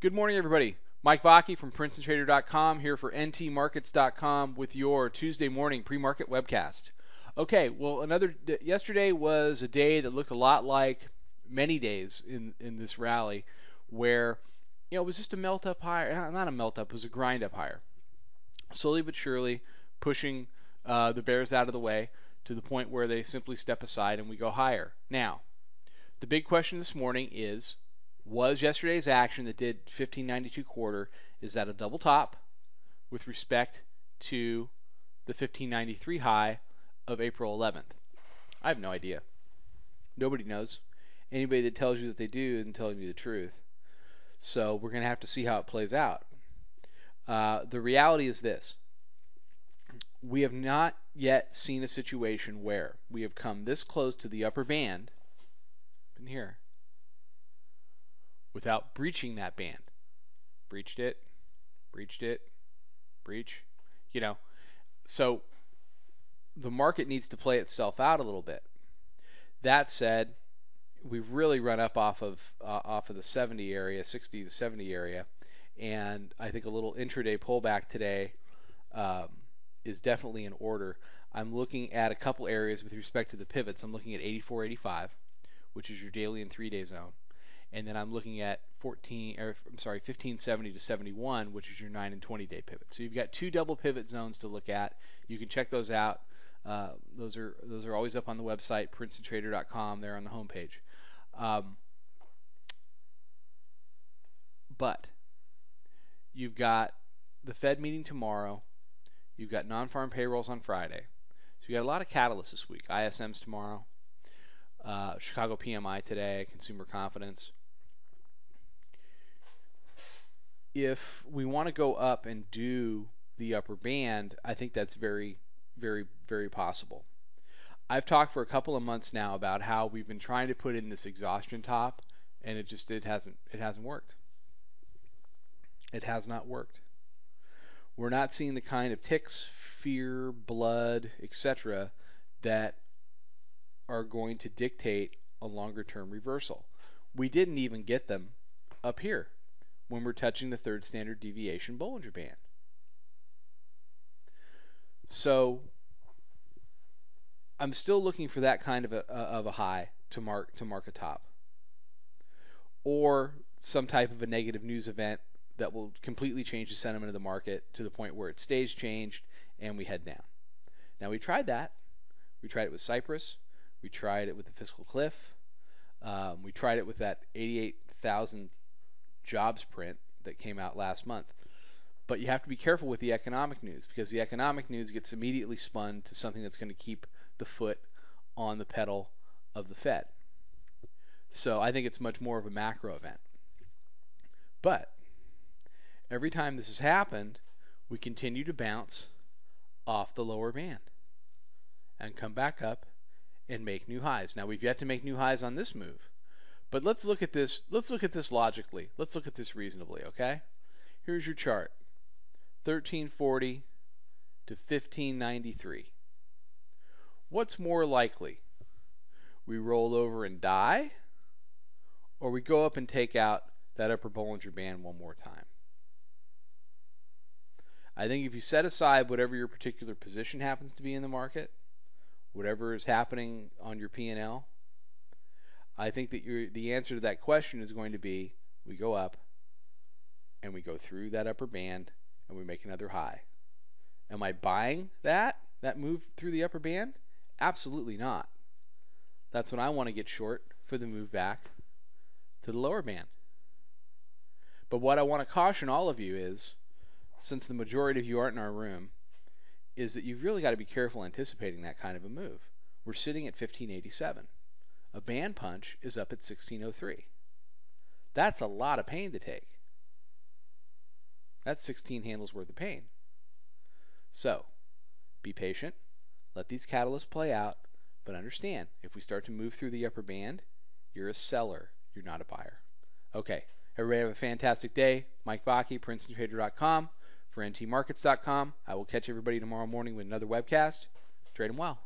Good morning, everybody. Mike Vacchi from Princetontrader.com here for ntmarkets.com with your Tuesday morning pre-market webcast. Okay, well, yesterday was a day that looked a lot like many days in this rally, where it was just a melt up higher, not a melt up, it was a grind up higher, slowly but surely pushing the bears out of the way to the point where they simply step aside and we go higher. Now, the big question this morning is, was yesterday's action that did 1592 quarter, is that a double top with respect to the 1593 high of April 11th? I have no idea. Nobody knows. Anybody that tells you that they do isn't telling you the truth. So we're going to have to see how it plays out. The reality is this. We have not yet seen a situation where we have come this close to the upper band in here without breaching that band. Breached it, breach. So the market needs to play itself out a little bit. That said, we've really run up off of the 70 area, 60 to 70 area, and I think a little intraday pullback today is definitely in order. I'm looking at a couple areas with respect to the pivots. I'm looking at 84.85, which is your daily and 3-day zone. And then I'm looking at 1570 to 71, which is your 9 and 20-day pivot. So you've got two double pivot zones to look at. You can check those out. Those are always up on the website, Princetontrader.com. They're on the homepage. But you've got the Fed meeting tomorrow. You've got non-farm payrolls on Friday. So you got a lot of catalysts this week. ISM's tomorrow. Chicago PMI today. Consumer confidence. If we want to go up and do the upper band, I think that's very, very, very possible. I've talked for a couple of months now about how we've been trying to put in this exhaustion top, and it hasn't worked. It has not worked. We're not seeing the kind of ticks, fear, blood, etc. that are going to dictate a longer term reversal. We didn't even get them up here when we're touching the third standard deviation Bollinger Band. So I'm still looking for that kind of a high to mark a top, or some type of a negative news event that will completely change the sentiment of the market to the point where it stays changed and we head down. Now, we tried that. We tried it with Cyprus. We tried it with the fiscal cliff. We tried it with that 88,000 jobs print that came out last month. But you have to be careful with the economic news, because the economic news gets immediately spun to something that's going to keep the foot on the pedal of the Fed. So I think it's much more of a macro event. But every time this has happened, we continue to bounce off the lower band and come back up and make new highs. Now, we've yet to make new highs on this move, but let's look at this. Let's look at this logically. Let's look at this reasonably, okay? Here's your chart. 1340 to 1593. What's more likely? We roll over and die, or we go up and take out that upper Bollinger Band one more time? I think if you set aside whatever your particular position happens to be in the market, whatever is happening on your P&L, I think that the answer to that question is going to be, we go up and we go through that upper band and we make another high. Am I buying that move through the upper band? Absolutely not. That's when I want to get short for the move back to the lower band. But what I want to caution all of you is, since the majority of you aren't in our room, is that you've really got to be careful anticipating that kind of a move. We're sitting at 1587. A band punch is up at 1603. That's a lot of pain to take. That's 16 handles worth of pain. So, be patient. Let these catalysts play out. But understand, if we start to move through the upper band, you're a seller. You're not a buyer. Okay, everybody have a fantastic day. Mike Vacchi, Princetontrader.com. For ntmarkets.com. I will catch everybody tomorrow morning with another webcast. Trade them well.